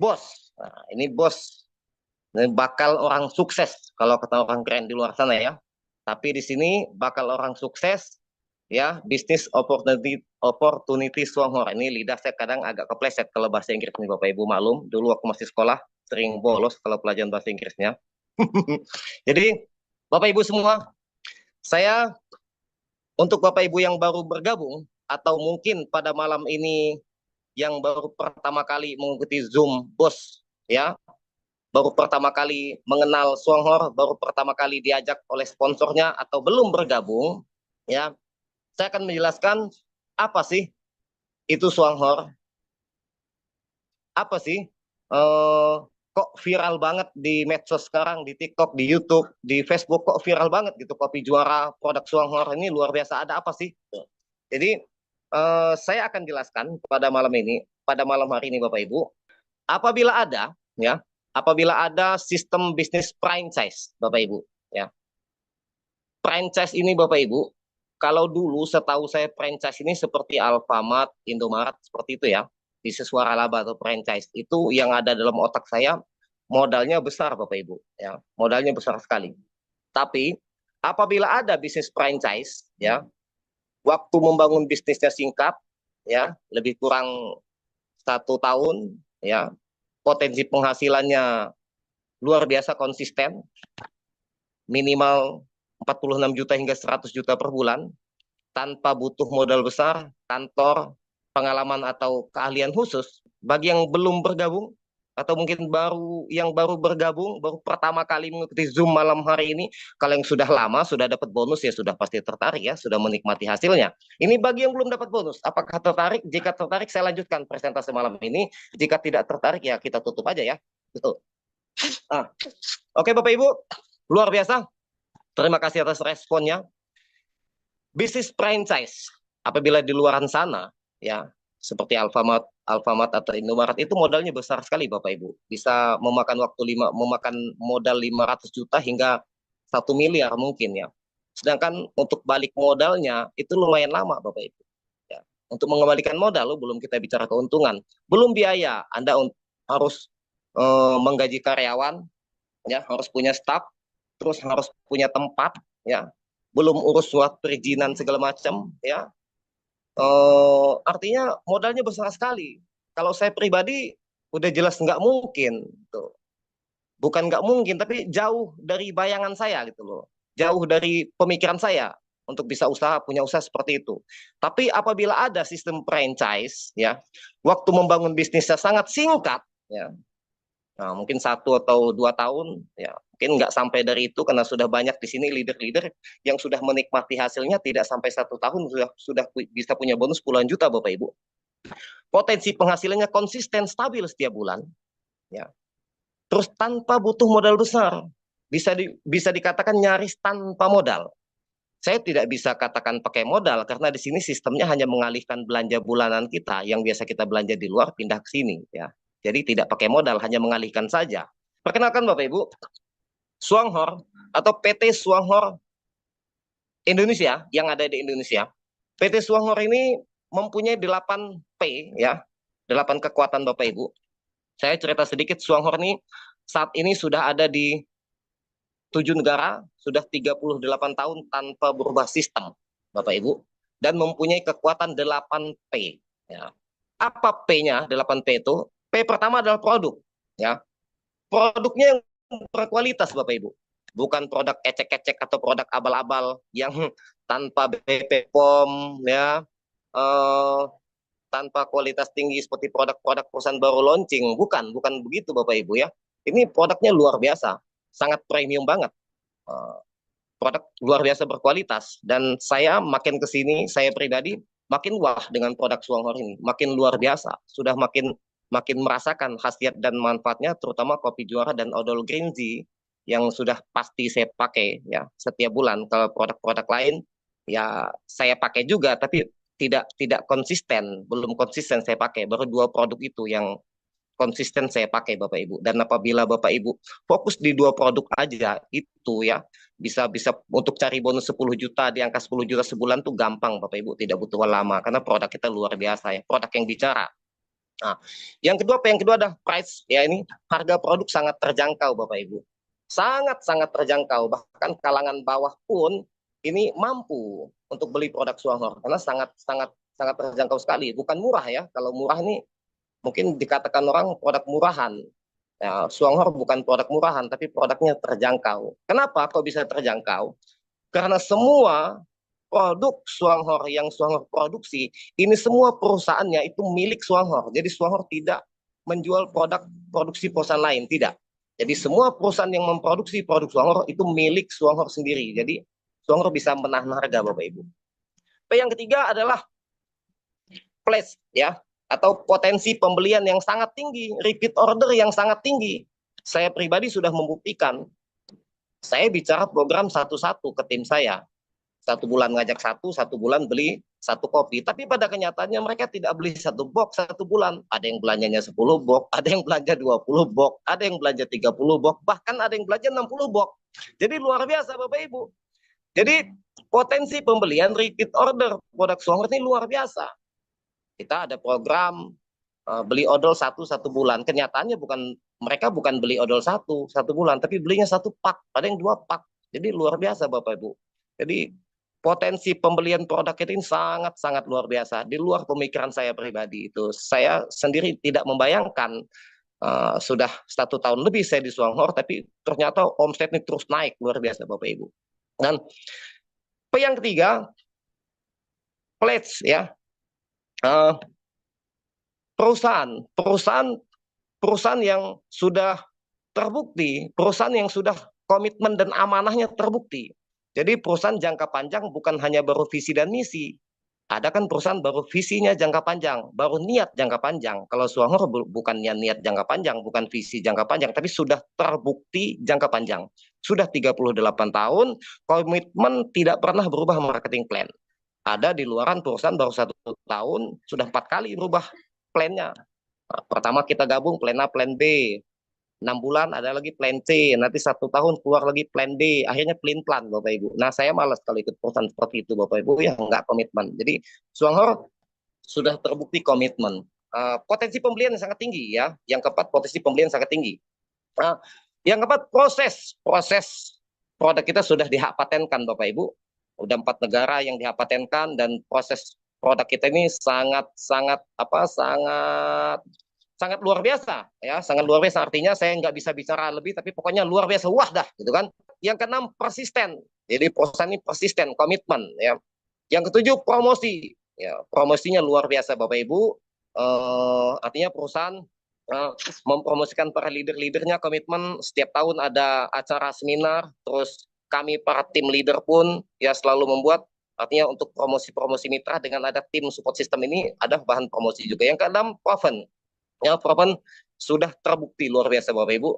Bos. Nah, ini bos. Ini bakal orang sukses kalau kata orang keren di luar sana ya. Tapi di sini bakal orang sukses ya, bisnis opportunity Songhor. Ini lidah saya kadang agak kepleset kalau bahasa Inggris nih Bapak Ibu, maklum. Dulu waktu masih sekolah sering bolos kalau pelajaran bahasa Inggrisnya. Jadi Bapak Ibu semua, saya untuk Bapak Ibu yang baru bergabung atau mungkin pada malam ini yang baru pertama kali mengikuti Zoom Bos ya, baru pertama kali mengenal Songhor, baru pertama kali diajak oleh sponsornya atau belum bergabung, ya, saya akan menjelaskan apa sih itu Songhor, apa sih kok viral banget di medsos sekarang, di TikTok, di YouTube, di Facebook kok viral banget gitu kopi juara produk Songhor ini luar biasa, ada apa sih? Jadi saya akan jelaskan pada malam ini, pada malam hari ini Bapak Ibu, apabila ada ya, apabila ada sistem bisnis franchise Bapak Ibu ya. Franchise ini Bapak Ibu, kalau dulu setahu saya franchise ini seperti Alfamart, Indomaret seperti itu ya. Bisnis waralaba atau franchise itu yang ada dalam otak saya, modalnya besar Bapak Ibu ya. Modalnya besar sekali. Tapi apabila ada bisnis franchise ya, waktu membangun bisnisnya singkat ya, lebih kurang 1 tahun ya, potensi penghasilannya luar biasa konsisten, minimal 46 juta hingga 100 juta per bulan, tanpa butuh modal besar, kantor, pengalaman atau keahlian khusus. Bagi yang belum bergabung, atau mungkin baru bergabung, baru pertama kali mengikuti Zoom malam hari ini, kalau yang sudah lama, sudah dapat bonus ya sudah pasti tertarik ya, sudah menikmati hasilnya. Ini bagi yang belum dapat bonus, apakah tertarik? Jika tertarik, saya lanjutkan presentasi malam ini. Jika tidak tertarik, ya kita tutup aja ya. Betul. Ah. Oke Bapak Ibu, luar biasa. Terima kasih atas responnya. Bisnis franchise, apabila di luar sana, ya, seperti Alfamart atau Indomaret itu modalnya besar sekali Bapak Ibu. Bisa memakan modal 500 juta hingga 1 miliar mungkin ya. Sedangkan untuk balik modalnya itu lumayan lama Bapak Ibu. Ya. Untuk mengembalikan modal, belum kita bicara keuntungan, belum biaya, Anda harus menggaji karyawan, ya, harus punya staff, terus harus punya tempat, ya, belum urus surat perizinan segala macam, ya. Artinya modalnya besar sekali. Kalau saya pribadi udah jelas nggak mungkin, tuh. Bukan nggak mungkin, tapi jauh dari bayangan saya gitu loh, jauh dari pemikiran saya untuk bisa punya usaha seperti itu. Tapi apabila ada sistem franchise, ya, waktu membangun bisnisnya sangat singkat, ya. Nah, mungkin 1 atau 2 tahun, ya mungkin nggak sampai dari itu karena sudah banyak di sini leader-leader yang sudah menikmati hasilnya tidak sampai 1 tahun sudah bisa punya bonus puluhan juta Bapak Ibu. Potensi penghasilannya konsisten stabil setiap bulan, ya. Terus tanpa butuh modal besar, bisa dikatakan nyaris tanpa modal. Saya tidak bisa katakan pakai modal karena di sini sistemnya hanya mengalihkan belanja bulanan kita yang biasa kita belanja di luar pindah ke sini ya. Jadi tidak pakai modal, hanya mengalihkan saja. Perkenalkan Bapak Ibu, Songhor atau PT Songhor Indonesia yang ada di Indonesia. PT Songhor ini mempunyai 8 P ya, 8 kekuatan Bapak Ibu. Saya cerita sedikit, Songhor ini saat ini sudah ada di 7 negara, sudah 38 tahun tanpa berubah sistem, Bapak Ibu, dan mempunyai kekuatan 8 P. Ya. Apa P-nya 8 P itu? P pertama adalah produk. Ya. Produknya yang berkualitas, Bapak Ibu. Bukan produk ecek-ecek atau produk abal-abal yang tanpa BP POM, ya, tanpa kualitas tinggi seperti produk-produk perusahaan baru launching. Bukan begitu Bapak Ibu ya. Ini produknya luar biasa, sangat premium banget. Produk luar biasa berkualitas, dan saya makin ke sini, saya pribadi makin wah dengan produk Songhor ini, makin luar biasa, sudah makin merasakan khasiat dan manfaatnya, terutama kopi juara dan odol green tea yang sudah pasti saya pakai ya setiap bulan. Kalau produk-produk lain ya saya pakai juga, tapi tidak konsisten, belum konsisten saya pakai. Baru 2 produk itu yang konsisten saya pakai Bapak Ibu. Dan apabila Bapak Ibu fokus di 2 produk aja itu ya, bisa untuk cari bonus 10 juta, di angka 10 juta sebulan tuh gampang Bapak Ibu, tidak butuh lama karena produk kita luar biasa ya, produk yang bicara. Nah, yang kedua ada price. Ya, ini harga produk sangat terjangkau, Bapak Ibu. Sangat-sangat terjangkau. Bahkan kalangan bawah pun ini mampu untuk beli produk Suanghor karena sangat-sangat sangat terjangkau sekali. Bukan murah ya. Kalau murah ini mungkin dikatakan orang produk murahan. Ya, Suanghor bukan produk murahan, tapi produknya terjangkau. Kenapa kok bisa terjangkau? Karena semua produk Suanghor yang Suanghor produksi, ini semua perusahaannya itu milik Suanghor. Jadi Suanghor tidak menjual produk produksi perusahaan lain, tidak. Jadi semua perusahaan yang memproduksi produk Suanghor itu milik Suanghor sendiri. Jadi Suanghor bisa menahan harga, Bapak Ibu. Yang ketiga adalah place, ya, atau potensi pembelian yang sangat tinggi, repeat order yang sangat tinggi. Saya pribadi sudah membuktikan. Saya bicara program satu-satu ke tim saya. 1 bulan ngajak satu bulan beli 1 kopi. Tapi pada kenyataannya mereka tidak beli 1 box 1 bulan. Ada yang belanjanya 10 box, ada yang belanja 20 box, ada yang belanja 30 box, bahkan ada yang belanja 60 box. Jadi luar biasa Bapak Ibu. Jadi potensi pembelian repeat order produk Suanghor ini luar biasa. Kita ada program beli odol 1 bulan. Kenyataannya mereka bukan beli odol 1 bulan, tapi belinya 1 pak, ada yang 2 pak. Jadi luar biasa Bapak Ibu. Jadi potensi pembelian produk ini sangat-sangat luar biasa. Di luar pemikiran saya pribadi itu. Saya sendiri tidak membayangkan sudah 1 tahun lebih saya di Suanghor, tapi ternyata omsetnya terus naik luar biasa Bapak Ibu. Dan yang ketiga, pledge ya. Perusahaan yang sudah terbukti, perusahaan yang sudah komitmen dan amanahnya terbukti. Jadi perusahaan jangka panjang bukan hanya baru visi dan misi. Ada kan perusahaan baru visinya jangka panjang, baru niat jangka panjang. Kalau Suanghor bukannya niat jangka panjang, bukan visi jangka panjang, tapi sudah terbukti jangka panjang. Sudah 38 tahun, komitmen tidak pernah berubah marketing plan. Ada di luaran perusahaan baru 1 tahun, sudah 4 kali berubah plannya. Pertama kita gabung plan A, plan B. 6 bulan ada lagi plan C, nanti 1 tahun keluar lagi plan D, akhirnya plan Bapak Ibu. Nah saya malas kalau ikut perusahaan seperti itu Bapak Ibu yang nggak komitmen. Jadi Suanghor sudah terbukti komitmen. Potensi pembelian yang sangat tinggi ya. Yang keempat potensi pembelian sangat tinggi. Yang keempat proses produk kita sudah dihak patenkan Bapak Ibu. Udah 4 negara yang dihak patenkan dan proses produk kita ini sangat luar biasa ya, sangat luar biasa. Artinya saya nggak bisa bicara lebih, tapi pokoknya luar biasa, wah dah gitu kan. Yang keenam persisten, jadi perusahaan ini persisten, komitmen ya. Yang ketujuh promosi, ya promosinya luar biasa Bapak Ibu. Artinya perusahaan mempromosikan para leader-leadernya, komitmen setiap tahun ada acara seminar, terus kami para tim leader pun ya selalu membuat. Artinya untuk promosi-promosi mitra dengan ada tim support system ini ada bahan promosi juga. Yang keenam proven. Ya, proven sudah terbukti luar biasa Bapak Ibu.